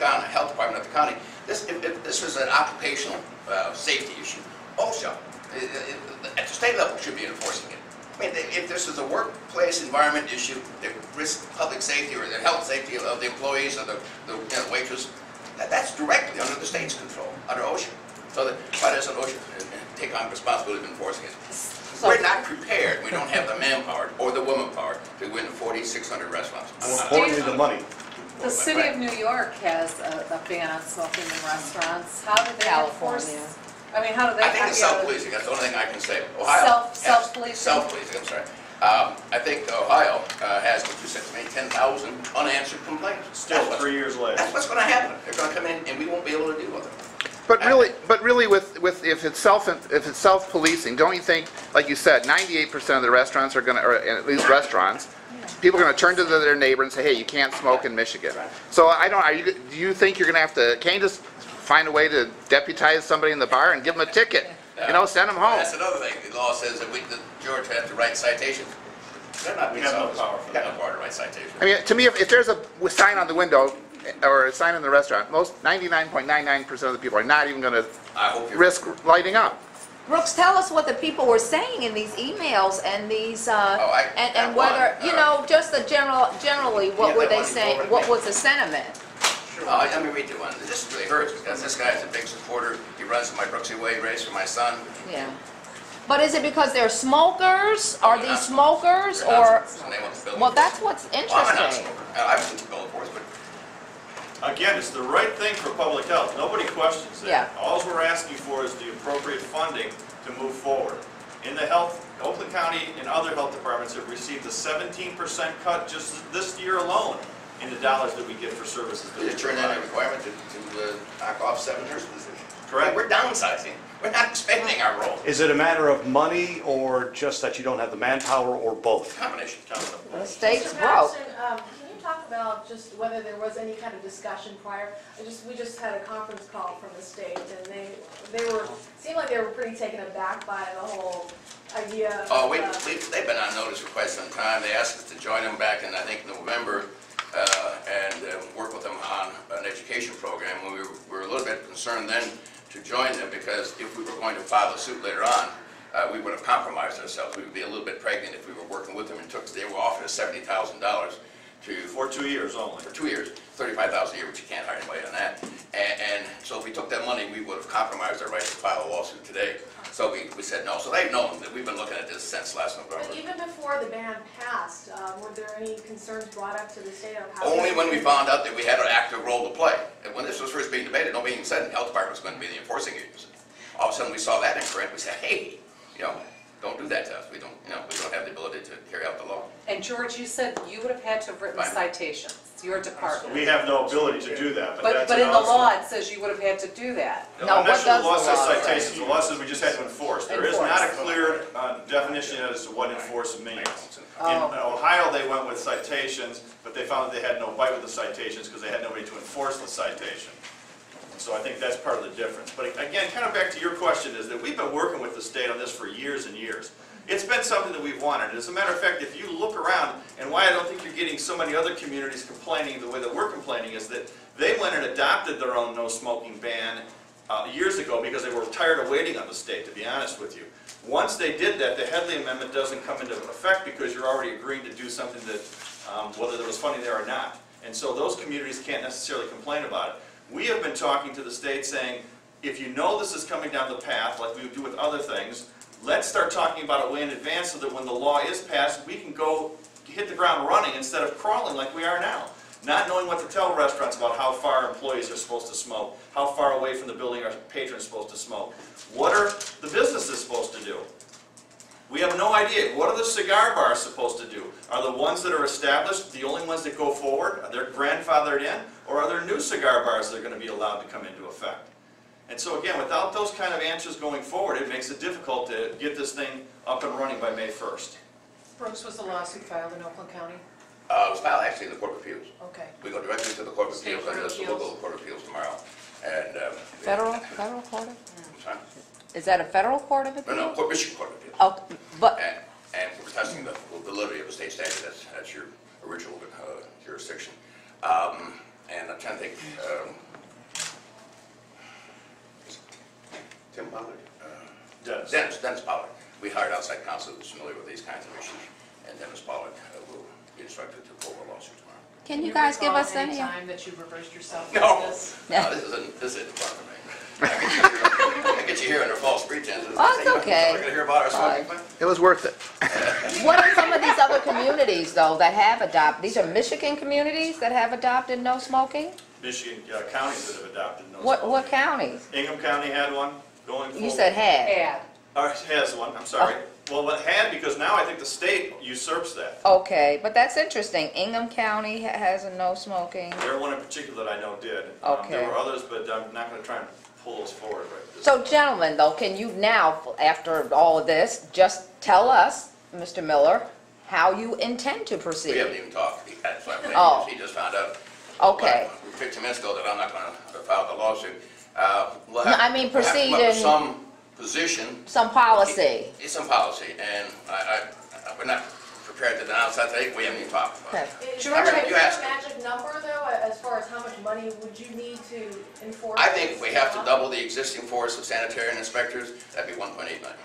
on the health department of the county. If this was an occupational safety issue, OSHA at the state level should be enforcing it. I mean, if this is a workplace environment issue that risks public safety or the health safety of the employees or the waitress, that's directly under the state's control, under OSHA. So why doesn't OSHA take on responsibility of enforcing it? So we're not prepared. We don't have the manpower or the womanpower to win 4,600 restaurants. More importantly, the money. The city of New York has a ban on smoking in restaurants. How do they enforce? I mean, how do they? I think it's self-policing. That's the only thing I can say. Ohio self-policing. Self-policing. I'm sorry. I think Ohio has, what you said to me, 10,000 unanswered complaints. Still 3 years later. That's what's going to happen. They're going to come in, and we won't be able to deal with it. But really, with if it's self-policing, don't you think, like you said, 98% of the restaurants are going to, or at least restaurants, people are going to turn to their neighbor and say, hey, you can't smoke in Michigan. So do you think you're going to have to? Can you just find a way to deputize somebody in the bar and give them a ticket? Send them home. That's another thing. The law says that George has to write citations. They're not. We have no power for that. No power to write citations. I mean, to me, if there's a sign on the window or a sign in the restaurant, most 99.99% of the people are not even going to risk lighting up. Brooks, tell us what the people were saying in these emails and these, and whether, just the generally, what were they saying? What was the sentiment? Let me read you one. This really hurts because this guy's a big supporter. He runs my Brooksy Way race for my son. Yeah. But is it because they're smokers? Are these smokers or? Well, that's what's interesting. Well, I'm not a smoker. I've been to bill, of course, but. Again, it's the right thing for public health. Nobody questions that. Yeah. All we're asking for is the appropriate funding to move forward. In the health, Oakland County and other health departments have received a 17% cut just this year alone in the dollars that we get for services. Did it turn in a requirement to knock off 7 nurse positions? Correct. We're downsizing. We're not expanding our role. Is it a matter of money or just that you don't have the manpower or both? Combination. The state's broke. Patterson, can you talk about just whether there was any kind of discussion prior? We just had a conference call from the state, and they seemed like they were pretty taken aback by the whole idea. Oh, they've been on notice for quite some time. They asked us to join them back in, I think, November, and work with them on an education program. We were a little bit concerned then to join them because if we were going to file a suit later on, we would have compromised ourselves. We would be a little bit pregnant if we were working with them and they were offered us $70,000 for 2 years only. For 2 years, $35,000 a year, but you can't hire anybody on that. And so if we took that money, we would have compromised our right to file a lawsuit today. So we said no. So they've known that we've been looking at this since last November. But even before the ban passed, were there any concerns brought up to the state of how? Only when we found out that we had an active role to play. And when this was first being debated, nobody even said the health department was going to be the enforcing agency. All of a sudden we saw that in print. We said, hey, don't do that to us. We don't have the ability to carry out the law. And George, you said you would have had to have written citations. Your department. We have no ability to do that. But in the law it says you would have had to do that. No, I'm not sure the law says citations. The law says we just had to enforce. There is not a clear definition as to what enforce means. In Ohio, they went with citations, but they found that they had no bite with the citations because they had nobody to enforce the citation. So I think that's part of the difference. But again, kind of back to your question, is that we've been working with the state on this for years and years. It's been something that we've wanted. As a matter of fact, if you look around, and why I don't think you're getting so many other communities complaining the way that we're complaining is that they went and adopted their own no smoking ban years ago because they were tired of waiting on the state, to be honest with you. Once they did that, the Headley Amendment doesn't come into effect because you're already agreeing to do something that, whether there was funding there or not. And so those communities can't necessarily complain about it. We have been talking to the state saying, if you know this is coming down the path, like we would do with other things, let's start talking about it way in advance so that when the law is passed, we can go hit the ground running instead of crawling like we are now. Not knowing what to tell restaurants about how far employees are supposed to smoke, how far away from the building our patrons are supposed to smoke. What are the businesses supposed to do? We have no idea. What are the cigar bars supposed to do? Are the ones that are established the only ones that go forward? Are they grandfathered in? Or are there new cigar bars that are going to be allowed to come into effect? And so again, without those kind of answers going forward, it makes it difficult to get this thing up and running by May 1st. Brooks, was the lawsuit filed in Oakland County? It was filed actually in the Court of Appeals. Okay. We go directly to the Court of Appeals, and we'll go to the Court of Appeals tomorrow. And Federal court of? Sorry? Is that a federal court of appeals? No, Michigan Court of Appeals. Oh, but and we're testing the validity of a state statute. That's your original jurisdiction. And I'm trying to think, Tim Pollard? Dennis Pollard. We hired outside counsel who's familiar with these kinds of issues, and Dennis Pollard will be instructed to pull a lawsuit tomorrow. Can you guys give us any any? time that you've reversed yourself? No, like this? no, this isn't fun for me. I get you here under false pretenses. Oh, it's okay. We're gonna hear about our smoking plan? It was worth it. What are some of these other communities, though, that have adopted, these are Michigan communities that have adopted no smoking? Michigan counties that have adopted no What smoking. counties? Ingham County had one going forward. You said had. Yeah. Or has one, I'm sorry. Well, it had because now I think the state usurps that. Okay, but that's interesting. Ingham County has a no smoking. There one in particular that I know did. Okay. There were others, but I'm not going to try and pull those forward right this So gentlemen, though, can you now, after all of this, just tell us, Mr. Miller, how you intend to We proceed? haven't even talked. That's what I'm saying. Oh. He just found out. Okay. 15 minutes ago that I'm not going to file the lawsuit. We'll No, have- I mean, we'll have to come up with proceed in- some position. Some policy. It's some policy, and we're not prepared to denounce that today. We haven't even talked about Okay. it. Is George, there you a asked. magic number, though, as far as how much money would you need to enforce? I think if we have to this? double the existing force of sanitarian inspectors, that'd be 1.8 million.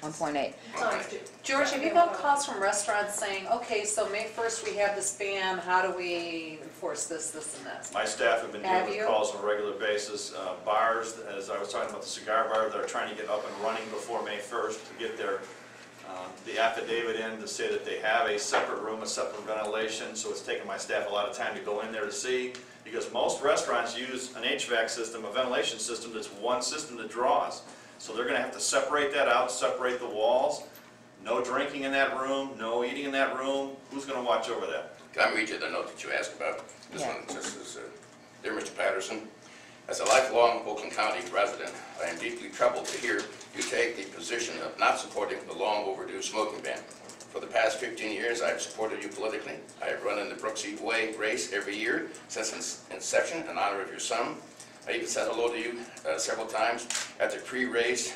1.8. Times two. George, have you got calls from restaurants saying, okay, so May 1st we have this ban, how do we enforce this, this, and this? My staff have been Have dealing you? with calls on a regular basis. Bars, as I was talking about the cigar bar, they're trying to get up and running before May 1st to get their, the affidavit in to say that they have a separate room, a separate ventilation, so it's taken my staff a lot of time to go in there to see, because most restaurants use an HVAC system, a ventilation system that's one system that draws. So they're going to have to separate that out, separate the walls. No drinking in that room, no eating in that room. Who's going to watch over that? Can I read you the note that you asked about? This Yeah. one just is, Dear Mr. Patterson, as a lifelong Oakland County resident, I am deeply troubled to hear you take the position of not supporting the long overdue smoking ban. For the past 15 years, I have supported you politically. I have run in the Brooksy Way race every year since its inception in honor of your son. I even said hello to you several times at the pre-race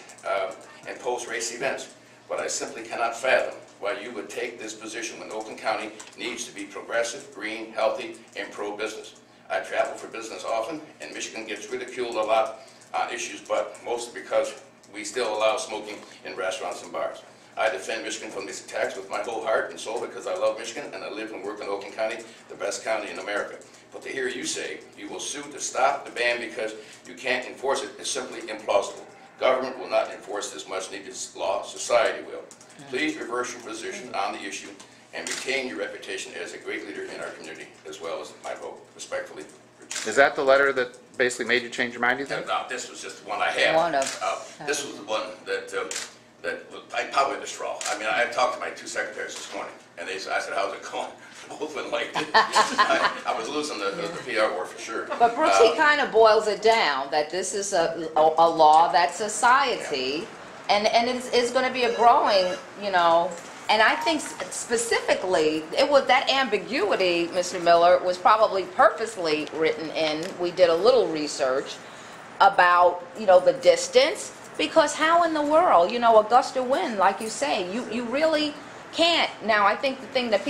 and post-race events. But I simply cannot fathom why you would take this position when Oakland County needs to be progressive, green, healthy, and pro-business. I travel for business often, and Michigan gets ridiculed a lot on issues, but mostly because we still allow smoking in restaurants and bars. I defend Michigan from these attacks with my whole heart and soul because I love Michigan and I live and work in Oakland County, the best county in America. But to hear you say you will sue to stop the ban because you can't enforce it is simply implausible. Government will not enforce this much-needed law. Society will. Please reverse your position on the issue and retain your reputation as a great leader in our community, as well as my vote. Respectfully, Richard. Is that the letter that basically made you change your mind, you think? No, this was just the one I had. One of- This was the one that I probably the straw. I mean, I talked to my two secretaries this morning, and I said, how's it going? Both went like this. I was losing the PR war for sure. But Brooks, he kind of boils it down, that this is a law that society, and it is going to be a growing, you know, and I think specifically, it was that ambiguity, Mr. Miller, was probably purposely written in. We did a little research about, you know, the distance, because how in the world, you know, a gust of wind, like you say, you really can't. Now, I think the thing that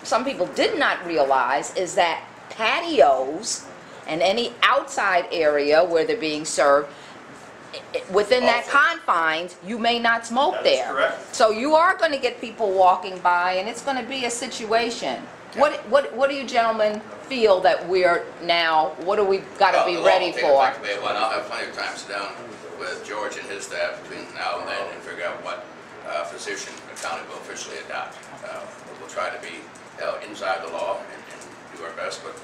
some people did not realize is that patios and any outside area where they're being served, within that confines, you may not smoke That is there. correct. So you are going to get people walking by, and it's going to be a situation. What do you gentlemen feel that we're now, what do we got to be ready for? I'll have plenty of time to sit down with George and his staff between now and then and figure out what position the county will officially adopt. We'll try to be inside the law and do our best, but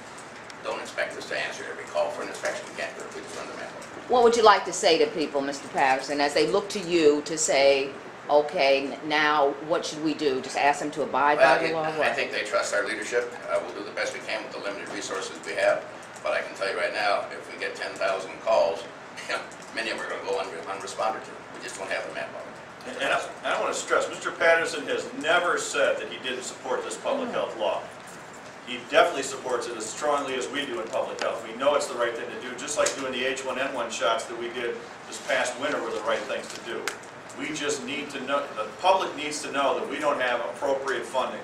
don't expect us to answer every call for an inspection. We can't do it. We just run the manual. What would you like to say to people, Mr. Patterson, as they look to you to say, okay, now what should we do? Just ask them to abide by the law? I think they trust our leadership. We'll do the best we can with the limited resources we have. But I can tell you right now, if we get 10,000 calls, many of them are going to go unresponded to. We just don't have the manpower. And I want to stress, Mr. Patterson has never said that he didn't support this public health law. He definitely supports it as strongly as we do in public health. We know it's the right thing to do, just like doing the H1N1 shots that we did this past winter were the right things to do. We just need to know, the public needs to know that we don't have appropriate funding.